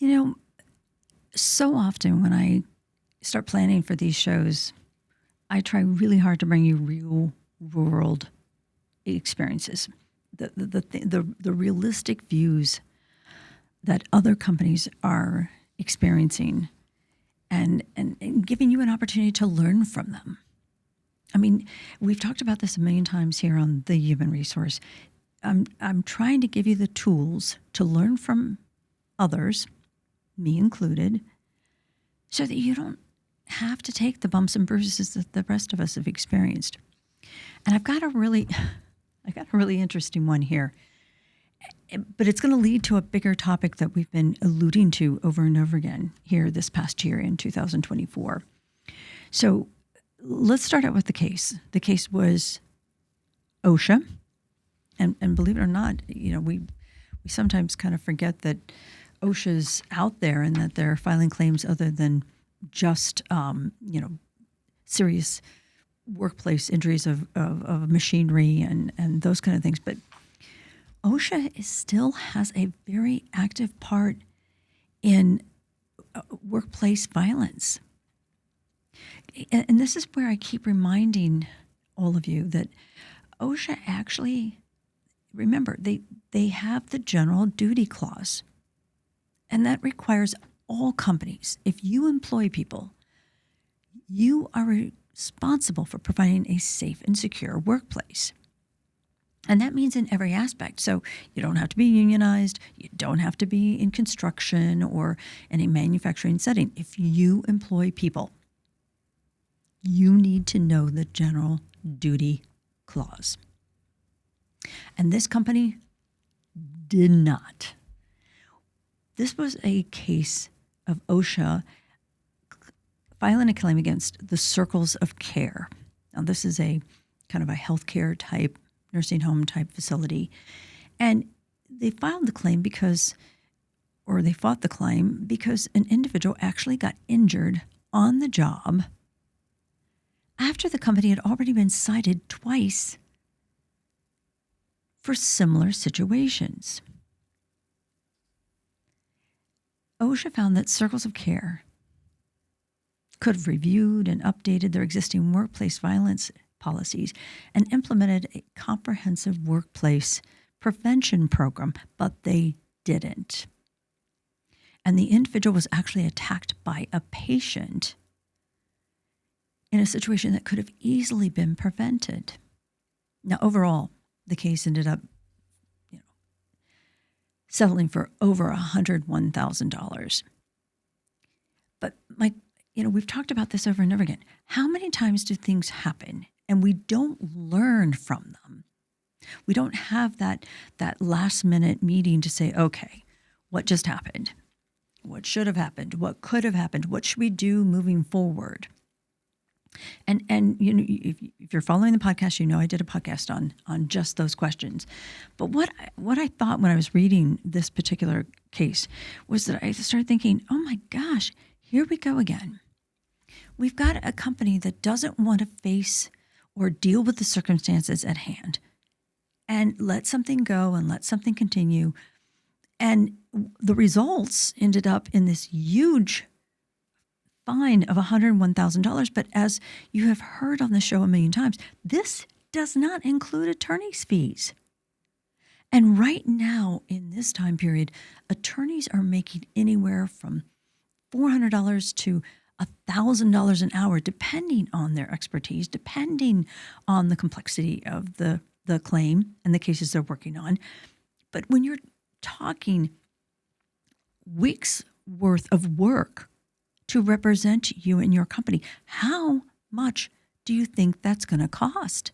You know, so often when I start planning for these shows, I try really hard to bring you real world experiences, the realistic views that other companies are experiencing, and giving you an opportunity to learn from them. I mean, we've talked about this a million times here on the Human Resource. I'm trying to give you the tools to learn from others, me included, so that you don't have to take the bumps and bruises that the rest of us have experienced. And I've got a really interesting one here, but it's going to lead to a bigger topic that we've been alluding to over and over again here this past year in 2024. So let's start out with the case. The case was OSHA. And believe it or not, we sometimes kind of forget that OSHA's out there and that they're filing claims other than just, serious workplace injuries of machinery and those kind of things. But OSHA still has a very active part in workplace violence. And this is where I keep reminding all of you that OSHA actually, remember, they have the general duty clause. And that requires all companies, if you employ people, you are responsible for providing a safe and secure workplace. And that means in every aspect. So you don't have to be unionized. You don't have to be in construction or in a manufacturing setting. If you employ people, you need to know the general duty clause. And this company did not. This was a case of OSHA filing a claim against the Circles of Care. Now, this is a kind of a healthcare type, nursing home type facility. And they filed the claim they fought the claim because an individual actually got injured on the job after the company had already been cited twice for similar situations. OSHA found that Circles of Care could have reviewed and updated their existing workplace violence policies and implemented a comprehensive workplace prevention program, but they didn't. And the individual was actually attacked by a patient in a situation that could have easily been prevented. Now, overall, the case ended up settling for over $101,000. But we've talked about this over and over again. How many times do things happen and we don't learn from them? We don't have that last minute meeting to say, okay, what just happened? What should have happened? What could have happened? What should we do moving forward? And if you're following the podcast, I did a podcast on just those questions. But what I thought when I was reading this particular case was that I started thinking, oh my gosh, here we go again. We've got a company that doesn't want to face or deal with the circumstances at hand and let something go and let something continue. And the results ended up in this huge fine of $101,000. But as you have heard on the show a million times, this does not include attorney's fees. And right now in this time period, attorneys are making anywhere from $400 to $1,000 an hour, depending on their expertise, depending on the complexity of the claim and the cases they're working on. But when you're talking weeks worth of work to represent you and your company, how much do you think that's going to cost?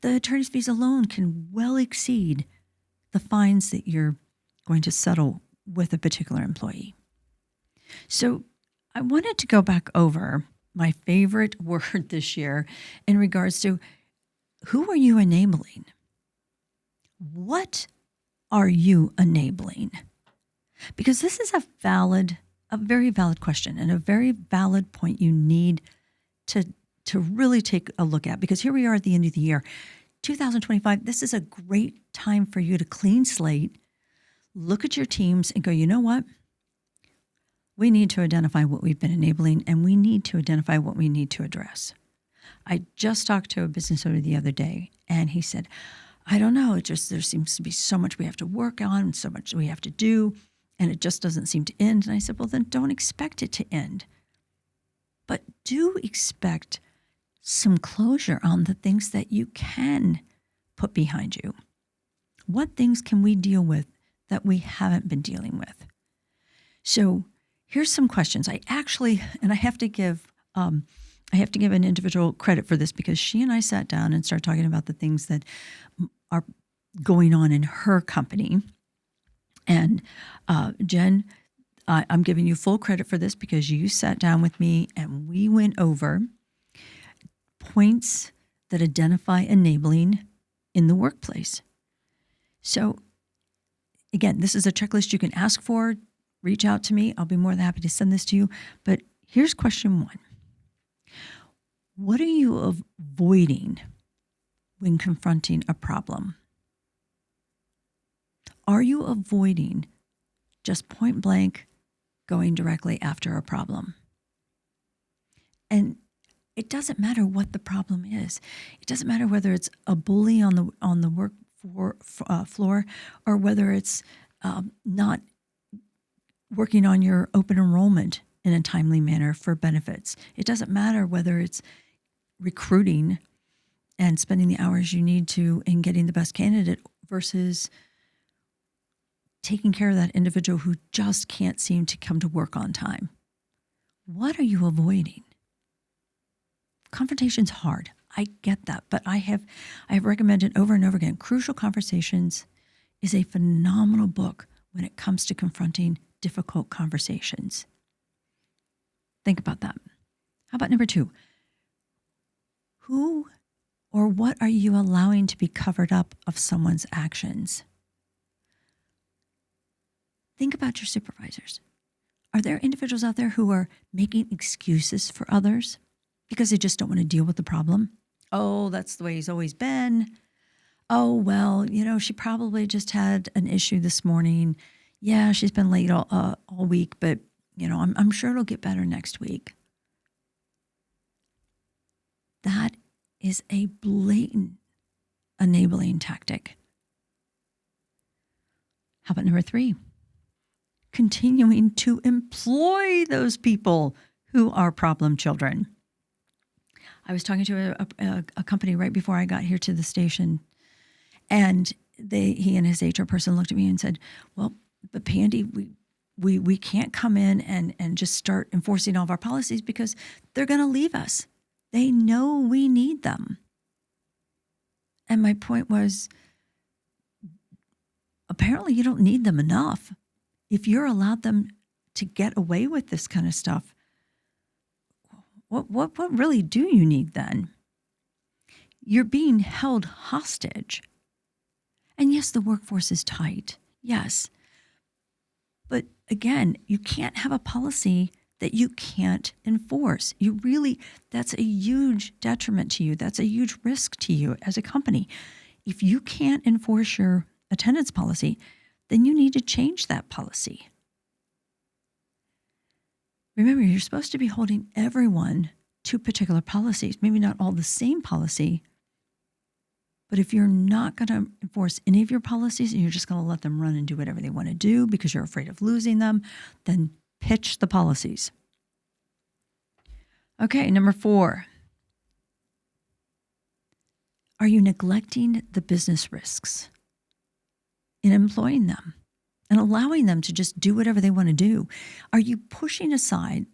The attorney's fees alone can well exceed the fines that you're going to settle with a particular employee. So I wanted to go back over my favorite word this year in regards to who are you enabling? What are you enabling? Because this is a very valid question and a very valid point you need to really take a look at, because here we are at the end of the year, 2025. This is a great time for you to clean slate, look at your teams and go, you know what? we need to identify what we've been enabling, and we need to identify what we need to address. I just talked to a business owner the other day, and he said, I don't know, there seems to be so much we have to work on, so much we have to do, and it just doesn't seem to end. And I said, well, then don't expect it to end. But do expect some closure on the things that you can put behind you. What things can we deal with that we haven't been dealing with? So here's some questions. I have to give an individual credit for this, because she and I sat down and started talking about the things that are going on in her company. And Jen, I'm giving you full credit for this, because you sat down with me and we went over points that identify enabling in the workplace. So again, this is a checklist you can ask for. Reach out to me. I'll be more than happy to send this to you. But here's question 1. What are you avoiding when confronting a problem? Are you avoiding just point blank going directly after a problem? And it doesn't matter what the problem is. It doesn't matter whether it's a bully on the work floor, or whether it's not working on your open enrollment in a timely manner for benefits. It doesn't matter whether it's recruiting and spending the hours you need to in getting the best candidate versus taking care of that individual who just can't seem to come to work on time. What are you avoiding? Confrontation's hard. I get that, but I have recommended over and over again, Crucial Conversations is a phenomenal book when it comes to confronting difficult conversations. Think about that. How about number 2? Who or what are you allowing to be covered up of someone's actions? Think about your supervisors. Are there individuals out there who are making excuses for others because they just don't want to deal with the problem? Oh, that's the way he's always been. Oh, well, she probably just had an issue this morning. Yeah, she's been late all week, but, I'm sure it'll get better next week. That is a blatant enabling tactic. How about number 3? Continuing to employ those people who are problem children. I was talking to a company right before I got here to the station, and he and his HR person looked at me and said, well, but Pandy, we can't come in and just start enforcing all of our policies because they're going to leave us. They know we need them. And my point was, apparently you don't need them enough. If you're allowed them to get away with this kind of stuff, what really do you need then? You're being held hostage. And yes, the workforce is tight. Yes. But again, you can't have a policy that you can't enforce. That's a huge detriment to you. That's a huge risk to you as a company. If you can't enforce your attendance policy, then you need to change that policy. Remember, you're supposed to be holding everyone to particular policies, maybe not all the same policy, but if you're not going to enforce any of your policies and you're just going to let them run and do whatever they want to do because you're afraid of losing them, then pitch the policies. Okay, number 4. Are you neglecting the business risks in employing them and allowing them to just do whatever they want to do? Are you pushing aside,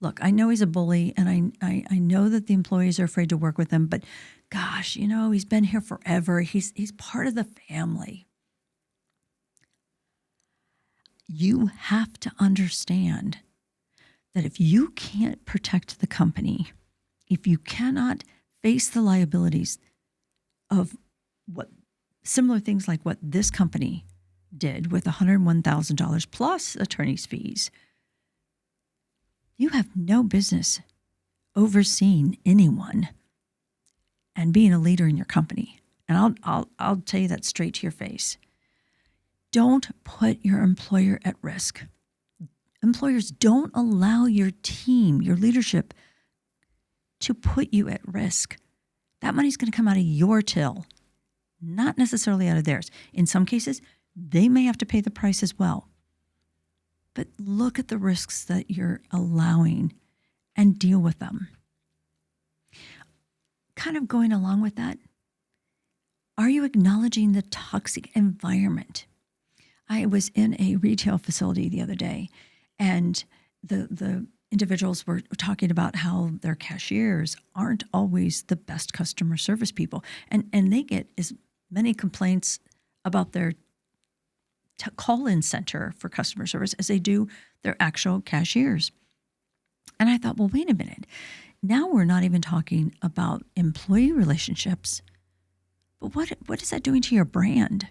look, I know he's a bully and I know that the employees are afraid to work with him, but gosh, he's been here forever. He's part of the family. You have to understand that if you can't protect the company, if you cannot face the liabilities of what similar things like what this company did with $101,000 plus attorney's fees, you have no business overseeing anyone and being a leader in your company. And I'll tell you that straight to your face. Don't put your employer at risk. Employers, don't allow your team, your leadership, to put you at risk. That money's going to come out of your till, not necessarily out of theirs. In some cases, they may have to pay the price as well. But look at the risks that you're allowing and deal with them. Kind of going along with that, are you acknowledging the toxic environment? I was in a retail facility the other day, and the individuals were talking about how their cashiers aren't always the best customer service people. And they get as many complaints about their call-in center for customer service as they do their actual cashiers. And I thought, well, wait a minute. Now we're not even talking about employee relationships, but what is that doing to your brand?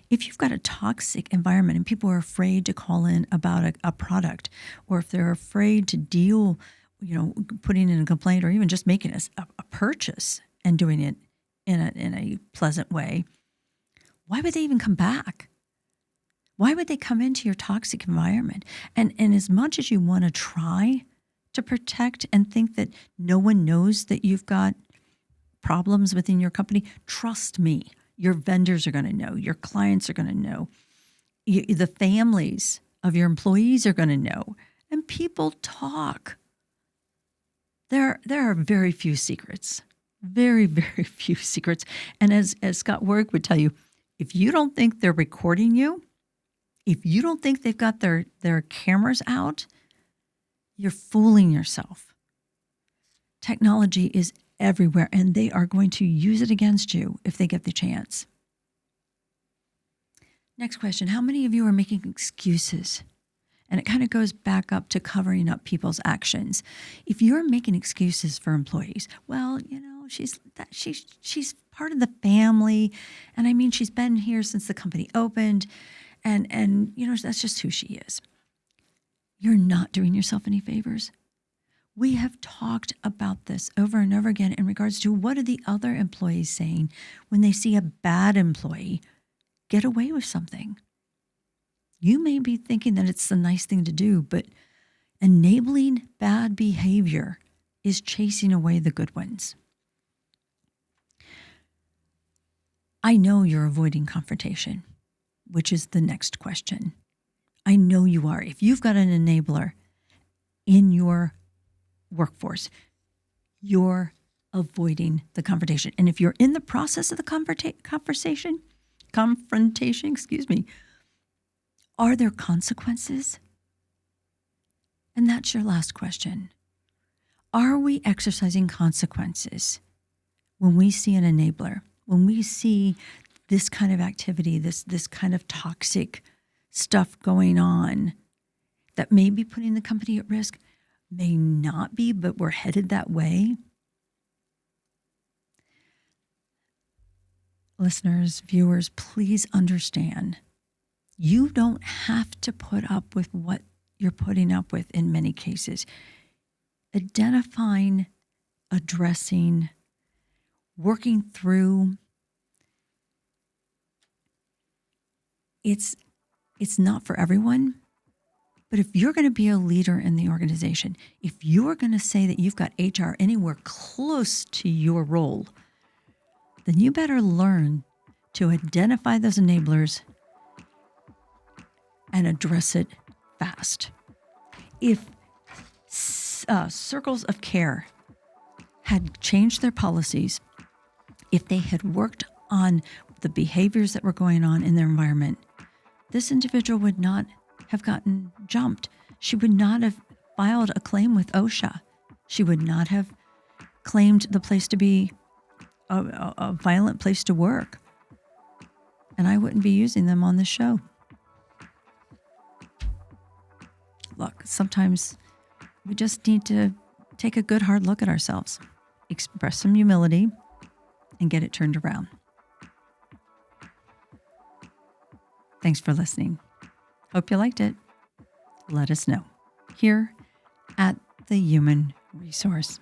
If you've got a toxic environment and people are afraid to call in about a product, or if they're afraid to deal, putting in a complaint or even just making a purchase and doing it in a pleasant way, why would they even come back? Why would they come into your toxic environment? And as much as you want to try to protect and think that no one knows that you've got problems within your company, trust me, your vendors are going to know, your clients are going to know, the families of your employees are going to know, and people talk. There are very few secrets, very, very few secrets. And as Scott Warwick would tell you, if you don't think they're recording you, if you don't think they've got their cameras out, you're fooling yourself. Technology is everywhere, and they are going to use it against you if they get the chance. Next question. How many of you are making excuses? And it kind of goes back up to covering up people's actions. If you're making excuses for employees, well, she's part of the family, and I mean, she's been here since the company opened, and that's just who she is. You're not doing yourself any favors. We have talked about this over and over again in regards to what are the other employees saying when they see a bad employee get away with something. You may be thinking that it's the nice thing to do, but enabling bad behavior is chasing away the good ones. I know you're avoiding confrontation, which is the next question. I know you are. If you've got an enabler in your workforce, you're avoiding the confrontation. And if you're in the process of the confrontation, are there consequences? And that's your last question. Are we exercising consequences when we see an enabler, when we see this kind of activity, this kind of toxic stuff going on that may be putting the company at risk, may not be, but we're headed that way? Listeners, viewers, please understand, you don't have to put up with what you're putting up with in many cases. Identifying, addressing, working through, it's not for everyone. But if you're going to be a leader in the organization, if you're going to say that you've got HR anywhere close to your role, then you better learn to identify those enablers and address it fast. If Circles of Care had changed their policies, if they had worked on the behaviors that were going on in their environment, this individual would not have gotten jumped. She would not have filed a claim with OSHA. She would not have claimed the place to be a violent place to work. And I wouldn't be using them on this show. Look, sometimes we just need to take a good hard look at ourselves, express some humility, and get it turned around. Thanks for listening. Hope you liked it. Let us know here at The Human Resource.